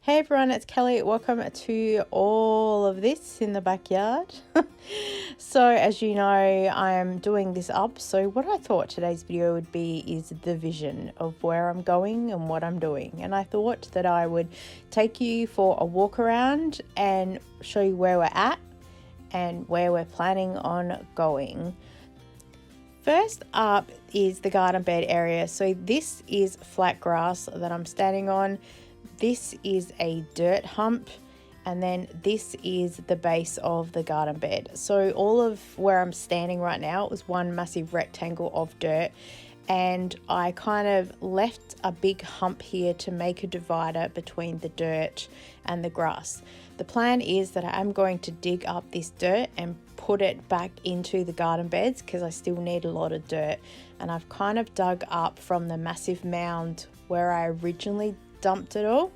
Hey everyone, it's Kelly. Welcome to all of this in the backyard. So as you know, I am doing this up. So what I thought today's video would be is the vision of where I'm going and what I'm doing. And I thought that I would take you for a walk around and show you where we're at and where we're planning on going. First up is the garden bed area. So this is flat grass that I'm standing on. This is a dirt hump, and then this is the base of the garden bed. So all of where I'm standing right now was one massive rectangle of dirt, and I kind of left a big hump here to make a divider between the dirt and the grass. The plan is that I'm going to dig up this dirt and put it back into the garden beds because I still need a lot of dirt, and I've kind of dug up from the massive mound where I originally dumped it all,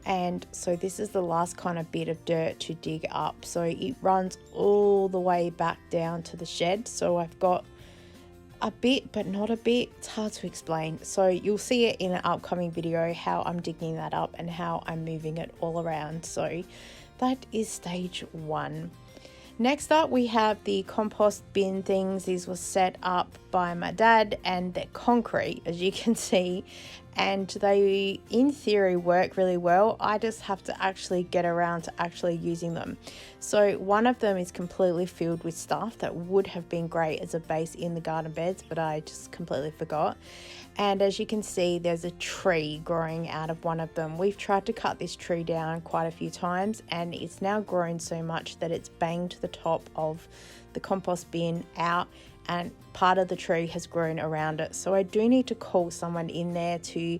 and so this is the last kind of bit of dirt to dig up. So it runs all the way back down to the shed, so I've got a bit but not a bit. It's hard to explain, so you'll see it in an upcoming video how I'm digging that up and how I'm moving it all around. So that is stage one. Next up, we have the compost bin things. These were set up by my dad, and they're concrete, as you can see, and they in theory work really well. I just have to actually get around to actually using them. So one of them is completely filled with stuff that would have been great as a base in the garden beds, but I just completely forgot. And as you can see, there's a tree growing out of one of them. We've tried to cut this tree down quite a few times, and it's now grown so much that it's banged the top of the compost bin out, and part of the tree has grown around it. So I do need to call someone in there to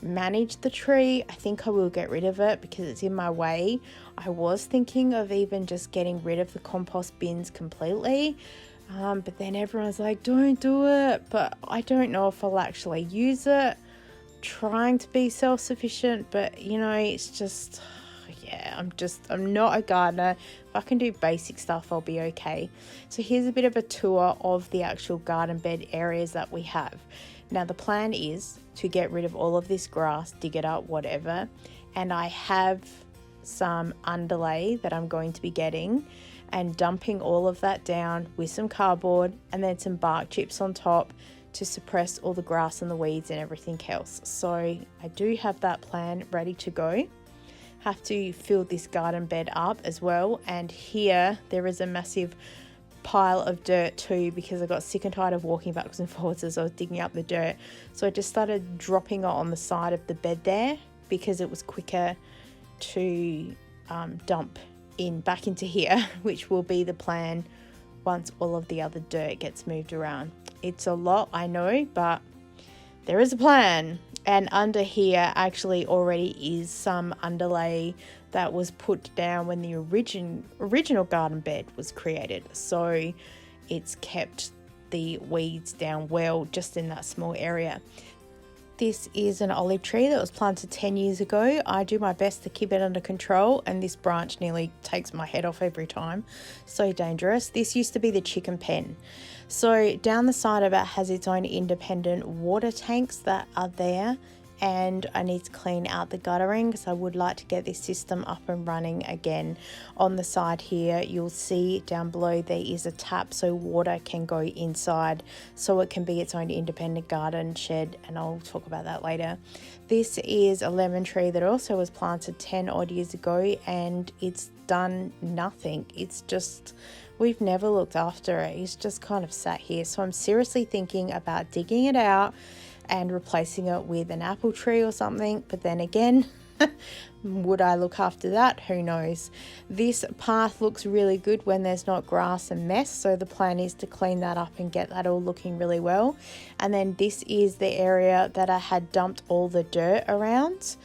manage the tree. I think I will get rid of it because it's in my way. I was thinking of even just getting rid of the compost bins completely. But then everyone's like, don't do it. But I don't know if I'll actually use it. Trying to be self-sufficient, but you know, it's just, yeah, I'm not a gardener. If I can do basic stuff, I'll be okay. So here's a bit of a tour of the actual garden bed areas that we have. Now the plan is to get rid of all of this grass, dig it up, whatever. And I have some underlay that I'm going to be getting and dumping all of that down with some cardboard and then some bark chips on top to suppress all the grass and the weeds and everything else. So I do have that plan ready to go. Have to fill this garden bed up as well, and here there is a massive pile of dirt too because I got sick and tired of walking backwards and forwards as I was digging up the dirt. So I just started dropping it on the side of the bed there because it was quicker to dump back into here, which will be the plan once all of the other dirt gets moved around. It's a lot, I know, but there is a plan. And under here actually already is some underlay that was put down when the original garden bed was created. So it's kept the weeds down well just in that small area. This is an olive tree that was planted 10 years ago. I do my best to keep it under control, and this branch nearly takes my head off every time. So dangerous. This used to be the chicken pen. So down the side of it has its own independent water tanks that are there, and I need to clean out the guttering because I would like to get this system up and running again. On the side here, you'll see down below there is a tap so water can go inside, so it can be its own independent garden shed, and I'll talk about that later. This is a lemon tree that also was planted 10 odd years ago, and it's done nothing. It's just, we've never looked after it. It's just kind of sat here. So I'm seriously thinking about digging it out and replacing it with an apple tree or something. But then again, would I look after that? Who knows? This path looks really good when there's not grass and mess. So the plan is to clean that up and get that all looking really well. And then this is the area that I had dumped all the dirt around.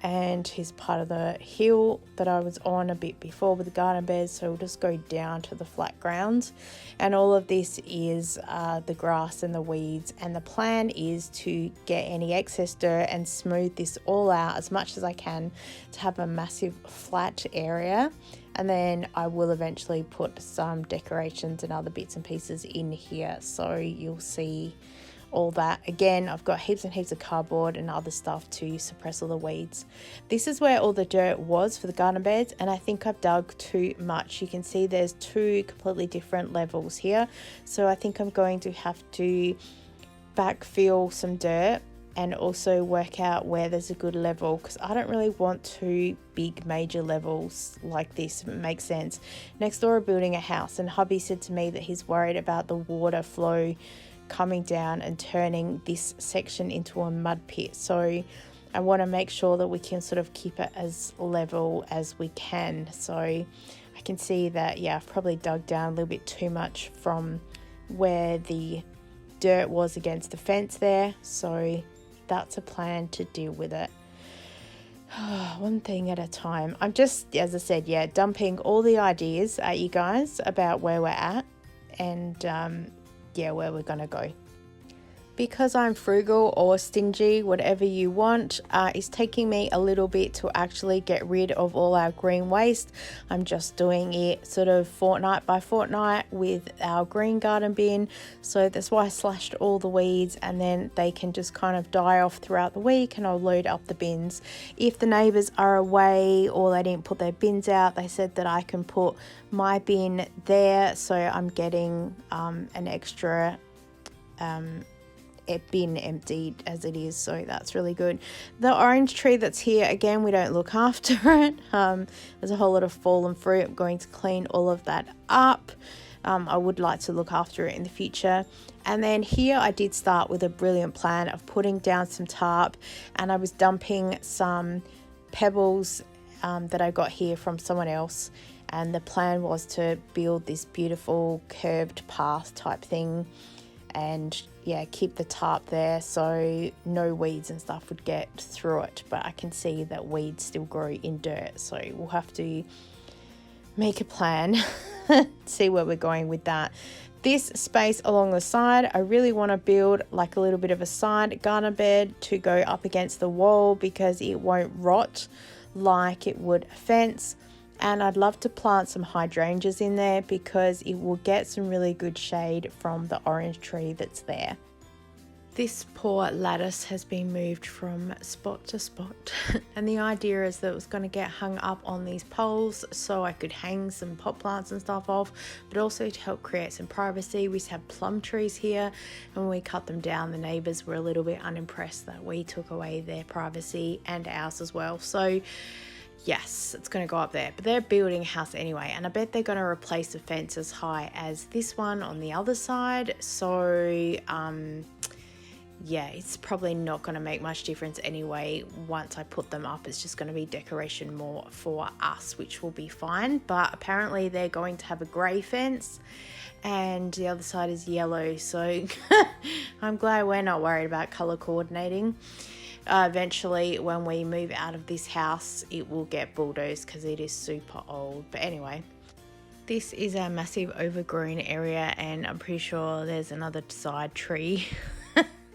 And here's part of the hill that I was on a bit before with the garden beds, so we'll just go down to the flat ground. And all of this is the grass and the weeds, and the plan is to get any excess dirt and smooth this all out as much as I can to have a massive flat area. And then I will eventually put some decorations and other bits and pieces in here, so you'll see all that. Again, I've got heaps and heaps of cardboard and other stuff to suppress all the weeds. This is where all the dirt was for the garden beds, and I think I've dug too much. You can see there's two completely different levels here. So I think I'm going to have to backfill some dirt and also work out where there's a good level, because I don't really want two big major levels like this, if it makes sense. Next door are building a house, and hubby said to me that he's worried about the water flow coming down and turning this section into a mud pit. So I want to make sure that we can sort of keep it as level as we can. So I can see that, yeah, I've probably dug down a little bit too much from where the dirt was against the fence there. So that's a plan to deal with it. One thing at a time. I'm just, as I said, yeah, dumping all the ideas at you guys about where we're at and yeah, where we're gonna go. Because I'm frugal or stingy, whatever you want, it's taking me a little bit to actually get rid of all our green waste. I'm just doing it sort of fortnight by fortnight with our green garden bin. So that's why I slashed all the weeds, and then they can just kind of die off throughout the week and I'll load up the bins. If the neighbours are away or they didn't put their bins out, they said that I can put my bin there. So I'm getting an extra bin emptied as it is, so that's really good. The orange tree that's here, again, we don't look after it. There's a whole lot of fallen fruit. I'm going to clean all of that up. I would like to look after it in the future. And then here I did start with a brilliant plan of putting down some tarp, and I was dumping some pebbles that I got here from someone else, and the plan was to build this beautiful curved path type thing and yeah, keep the tarp there so no weeds and stuff would get through it. But I can see that weeds still grow in dirt, so we'll have to make a plan, see where we're going with that. This space along the side, I really want to build like a little bit of a side garden bed to go up against the wall because it won't rot like it would a fence. And I'd love to plant some hydrangeas in there because it will get some really good shade from the orange tree that's there. This poor lattice has been moved from spot to spot and the idea is that it was going to get hung up on these poles so I could hang some pot plants and stuff off, but also to help create some privacy. We used to have plum trees here, and when we cut them down, the neighbours were a little bit unimpressed that we took away their privacy and ours as well. So yes, it's going to go up there, but they're building a house anyway, and I bet they're going to replace the fence as high as this one on the other side. So yeah, it's probably not going to make much difference anyway. Once I put them up, it's just going to be decoration more for us, which will be fine. But apparently they're going to have a grey fence and the other side is yellow, so I'm glad we're not worried about colour coordinating. Eventually, when we move out of this house, it will get bulldozed because it is super old. But anyway, this is a massive overgrown area, and I'm pretty sure there's another side tree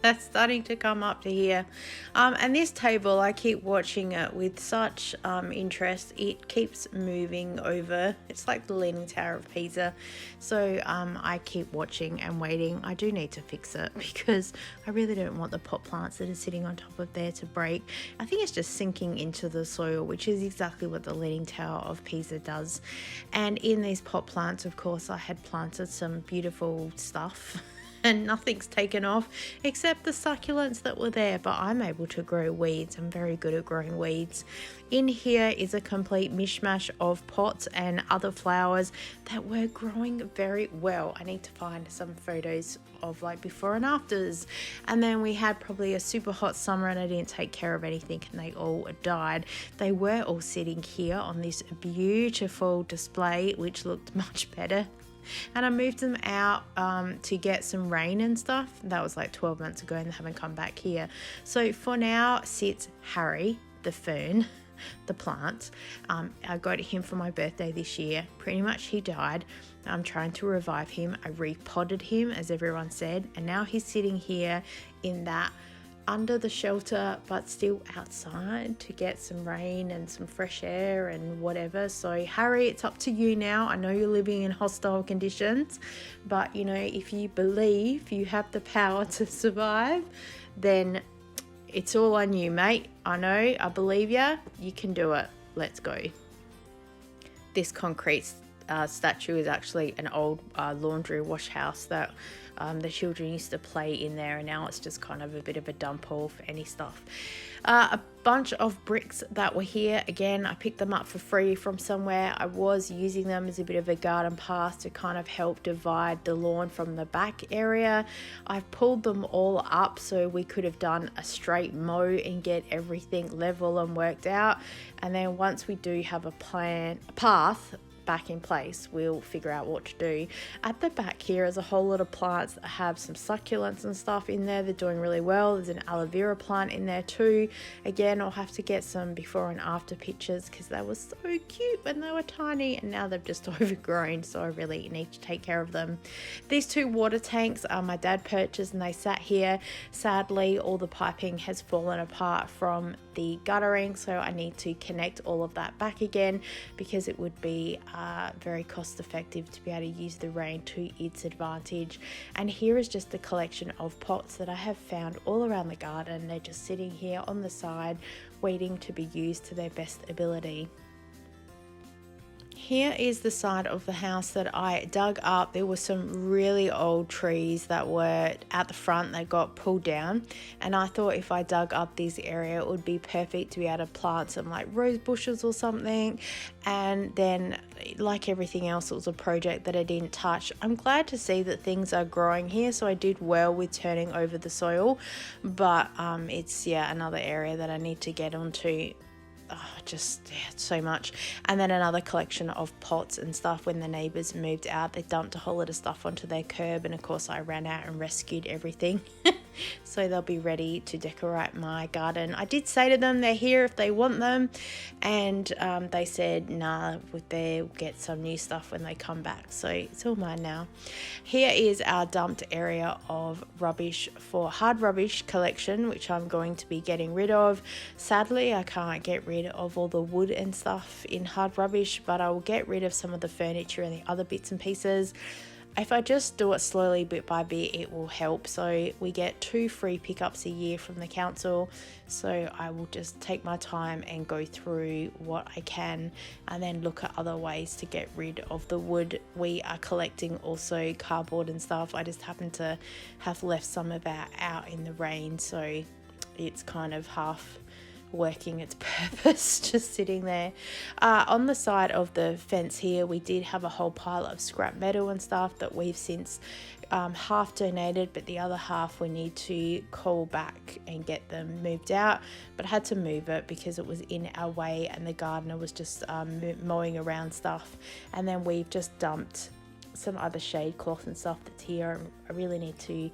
that's starting to come up to here. And this table, I keep watching it with such interest. It keeps moving over. It's like the Leaning Tower of Pisa. So I keep watching and waiting. I do need to fix it because I really don't want the pot plants that are sitting on top of there to break. I think it's just sinking into the soil, which is exactly what the Leaning Tower of Pisa does. And in these pot plants, of course, I had planted some beautiful stuff and nothing's taken off except the succulents that were there, but I'm able to grow weeds. I'm very good at growing weeds. In here is a complete mishmash of pots and other flowers that were growing very well. I need to find some photos of like before and afters. And then we had probably a super hot summer and I didn't take care of anything and they all died. They were all sitting here on this beautiful display, which looked much better. And I moved them out to get some rain and stuff. That was like 12 months ago and they haven't come back here. So for now sits Harry, the fern, the plant. I got him for my birthday this year. Pretty much he died. I'm trying to revive him. I repotted him, as everyone said, and now he's sitting here in that under the shelter but still outside to get some rain and some fresh air and whatever. So Harry, it's up to you now. I know you're living in hostile conditions, but you know, if you believe you have the power to survive, then it's all on you, mate. I know, I believe you. You can do it. Let's go. This concrete statue is actually an old laundry wash house that the children used to play in there, and now it's just kind of a bit of a dump hall for any stuff. A bunch of bricks that were here. Again, I picked them up for free from somewhere. I was using them as a bit of a garden path to kind of help divide the lawn from the back area. I've pulled them all up so we could have done a straight mow and get everything level and worked out. And then once we do have a path back in place, we'll figure out what to do. At the back here is a whole lot of plants that have some succulents and stuff in there. They're doing really well. There's an aloe vera plant in there too. Again, I'll have to get some before and after pictures because they were so cute when they were tiny, and now they've just overgrown, so I really need to take care of them. These two water tanks my dad purchased, and they sat here. Sadly, all the piping has fallen apart from the guttering, so I need to connect all of that back again because it would be very cost effective to be able to use the rain to its advantage. And here is just a collection of pots that I have found all around the garden. They're just sitting here on the side waiting to be used to their best ability. Here is the side of the house that I dug up. There were some really old trees that were at the front that got pulled down, and I thought if I dug up this area it would be perfect to be able to plant some like rose bushes or something. And then, like everything else, it was a project that I didn't touch. I'm glad to see that things are growing here, so I did well with turning over the soil, but it's another area that I need to get onto. So much. And then another collection of pots and stuff. When the neighbours moved out, they dumped a whole lot of stuff onto their curb, and of course I ran out and rescued everything. So they'll be ready to decorate my garden. I did say to them they're here if they want them, and they said nah, they'll get some new stuff when they come back, so it's all mine now. Here is our dumped area of rubbish for hard rubbish collection, which I'm going to be getting rid of. Sadly, I can't get rid of all the wood and stuff in hard rubbish, but I will get rid of some of the furniture and the other bits and pieces. If I just do it slowly, bit by bit, it will help. So we get 2 free pickups a year from the council, so I will just take my time and go through what I can and then look at other ways to get rid of the wood. We are collecting also cardboard and stuff. I just happen to have left some of that out in the rain, so it's kind of half working its purpose, just sitting there. On the side of the fence here, we did have a whole pile of scrap metal and stuff that we've since half donated, but the other half we need to call back and get them moved out. But I had to move it because it was in our way, and the gardener was just mowing around stuff. And then we've just dumped some other shade cloth and stuff that's here. I really need to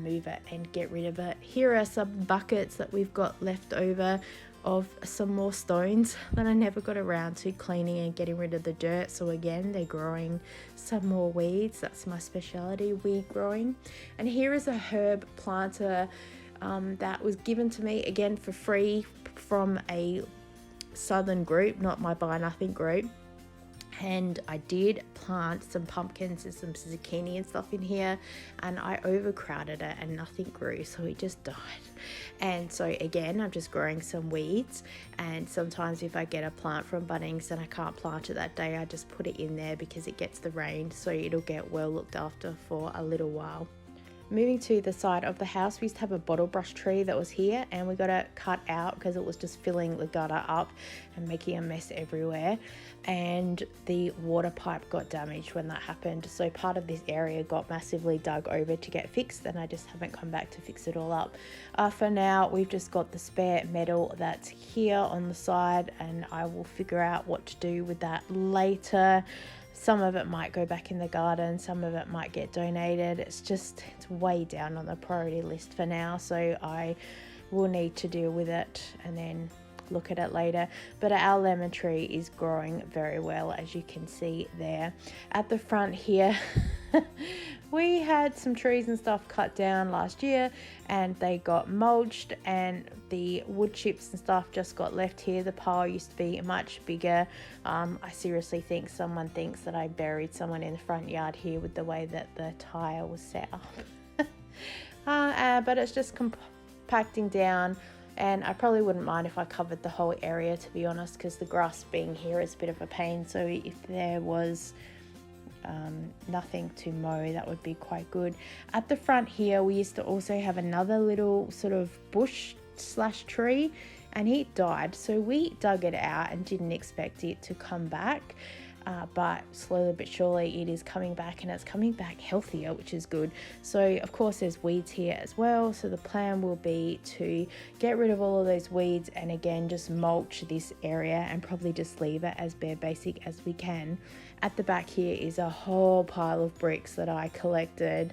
move it and get rid of it. Here are some buckets that we've got left over of some more stones that I never got around to cleaning and getting rid of the dirt. So again, they're growing some more weeds. That's my speciality, weed growing. And here is a herb planter that was given to me again for free from a southern group, not my Buy Nothing group. And I did plant some pumpkins and some zucchini and stuff in here, and I overcrowded it and nothing grew, so it just died. And so again, I'm just growing some weeds, and sometimes if I get a plant from Bunnings and I can't plant it that day, I just put it in there because it gets the rain, so it'll get well looked after for a little while. Moving to the side of the house, we used to have a bottle brush tree that was here, and we got it cut out because it was just filling the gutter up and making a mess everywhere, and the water pipe got damaged when that happened, so part of this area got massively dug over to get fixed, and I just haven't come back to fix it all up. For now, we've just got the spare metal that's here on the side, and I will figure out what to do with that later. Some of it might go back in the garden, some of it might get donated. It's way down on the priority list for now, so I will need to deal with it and then look at it later. But our lemon tree is growing very well, as you can see there. At the front here, we had some trees and stuff cut down last year and they got mulched, and the wood chips and stuff just got left here. The pile used to be much bigger. I seriously think someone thinks that I buried someone in the front yard here with the way that the tile was set up. But it's just compacting down, and I probably wouldn't mind if I covered the whole area, to be honest, because the grass being here is a bit of a pain. So if there was nothing to mow, that would be quite good. At the front here, we used to also have another little sort of bush slash tree, and he died, so we dug it out and didn't expect it to come back. But slowly but surely it is coming back, and it's coming back healthier, which is good. So of course there's weeds here as well, so the plan will be to get rid of all of those weeds and again just mulch this area and probably just leave it as bare basic as we can. At the back here is a whole pile of bricks that I collected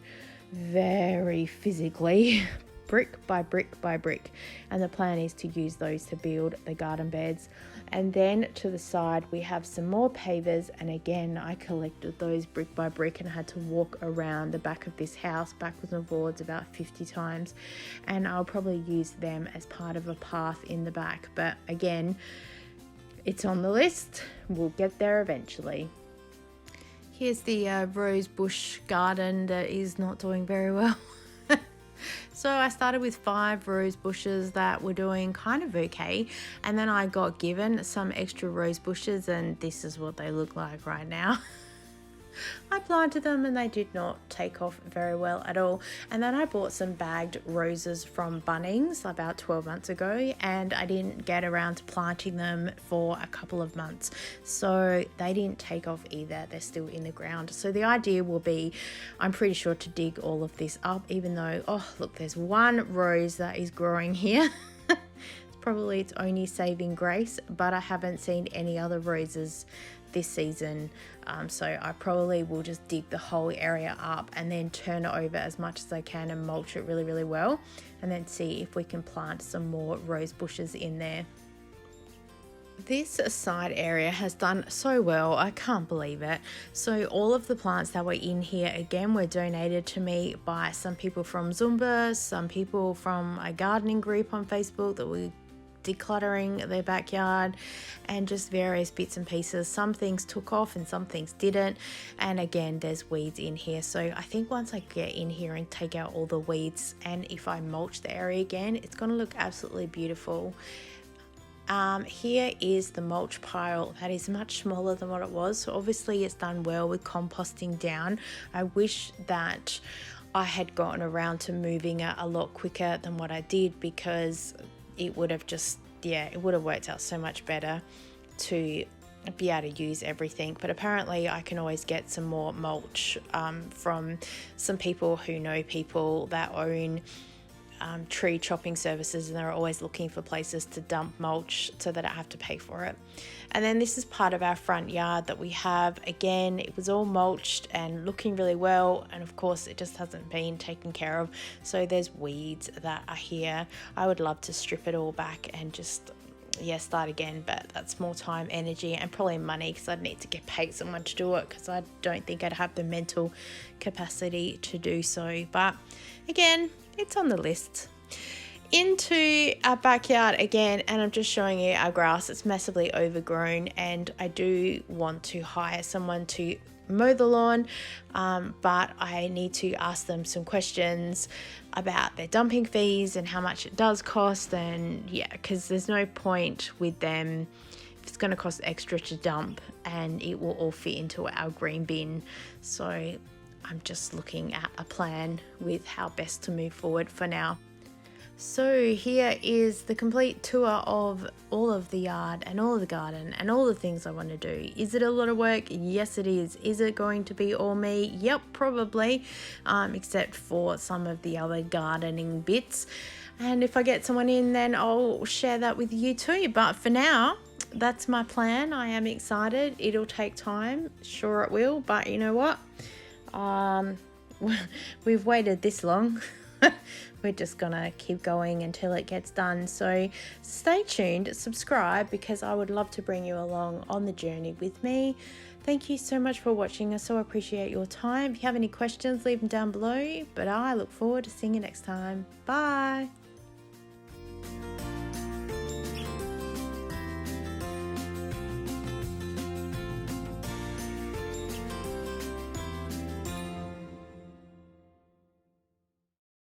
very physically brick by brick by brick, and the plan is to use those to build the garden beds. And then to the side we have some more pavers, and again I collected those brick by brick and I had to walk around the back of this house backwards and forwards about 50 times, and I'll probably use them as part of a path in the back. But again, it's on the list, we'll get there eventually. Here's the rose bush garden that is not doing very well. So I started with 5 rose bushes that were doing kind of okay, and then I got given some extra rose bushes, and this is what they look like right now. I planted them and they did not take off very well at all. And then I bought some bagged roses from Bunnings about 12 months ago, and I didn't get around to planting them for a couple of months, so they didn't take off either. They're still in the ground. So the idea will be, I'm pretty sure, to dig all of this up, even though, oh look, there's one rose that is growing here. It's probably its only saving grace, but I haven't seen any other roses this season, so I probably will just dig the whole area up and then turn it over as much as I can and mulch it really, really well, and then see if we can plant some more rose bushes in there. This side area has done so well, I can't believe it. So all of the plants that were in here again were donated to me by some people from Zumba, some people from a gardening group on Facebook that we decluttering their backyard, and just various bits and pieces. Some things took off and some things didn't, and again there's weeds in here. So I think once I get in here and take out all the weeds, and if I mulch the area again, it's going to look absolutely beautiful. Here is the mulch pile that is much smaller than what it was, so obviously it's done well with composting down. I wish that I had gotten around to moving it a lot quicker than what I did, because it would have just, it would have worked out so much better to be able to use everything. But apparently I can always get some more mulch from some people who know people that own tree chopping services, and they're always looking for places to dump mulch so that I have to pay for it. And then this is part of our front yard that we have. Again, it was all mulched and looking really well, and of course it just hasn't been taken care of, so there's weeds that are here. I would love to strip it all back and just start again, but that's more time, energy, and probably money, because I'd need to get paid someone to do it, because I don't think I'd have the mental capacity to do so. But again, it's on the list. Into our backyard again, and I'm just showing you our grass. It's massively overgrown, and I do want to hire someone to mow the lawn, but I need to ask them some questions about their dumping fees and how much it does cost, and because there's no point with them if it's going to cost extra to dump and it will all fit into our green bin. So I'm just looking at a plan with how best to move forward for now. So here is the complete tour of all of the yard and all of the garden and all the things I want to do. Is it a lot of work? Yes, it is. Is it going to be all me? Yep, probably, except for some of the other gardening bits. And if I get someone in, then I'll share that with you too. But for now, that's my plan. I am excited. It'll take time. Sure it will. But you know what? We've waited this long. we're just gonna keep going until it gets done. So stay tuned, subscribe, because I would love to bring you along on the journey with me. Thank you so much for watching. I so appreciate your time. If you have any questions, leave them down below, but I look forward to seeing you next time. Bye.